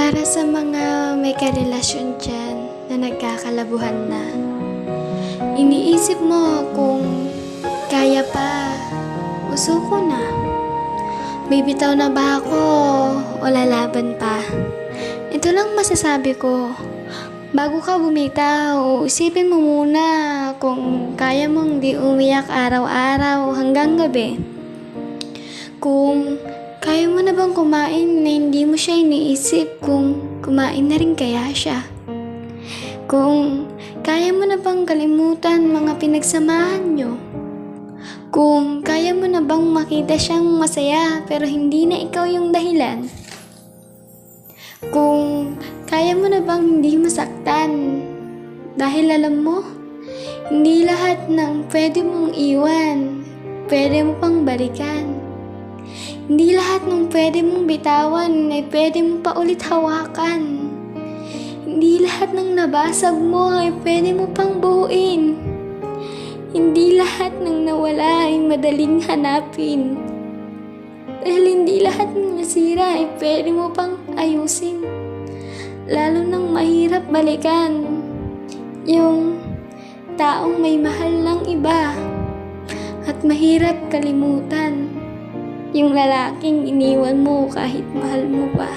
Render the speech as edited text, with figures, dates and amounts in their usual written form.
Para sa mga may karelasyon dyan na nagkakalabuhan na, iniisip mo kung kaya pa o suko na. Bibitaw na ba ako o lalaban pa? Ito lang masasabi ko. Bago ka bumitaw, isipin mo muna kung kaya mong di umiyak araw-araw hanggang gabi. Kung kaya mo na bang kumain na hindi mo siya iniisip kung kumain na rin kaya siya. Kung kaya mo na bang kalimutan mga pinagsamahan nyo. Kung kaya mo na bang makita siyang masaya pero hindi na ikaw yung dahilan. Kung kaya mo na bang hindi masaktan dahil alam mo, hindi lahat ng pwede mong iwan, pwede mo pang balikan. Hindi lahat ng pwede mong bitawan ay pwede mo pa ulit hawakan. Hindi lahat ng nabasag mo ay pwede mo pang buuin. Hindi lahat ng nawala ay madaling hanapin. Dahil hindi lahat ng nasira ay pwede mo pang ayusin. Lalo nang mahirap balikan yung taong may mahal ng iba. At mahirap kalimutan yung lalaking iniwan mo kahit mahal mo pa.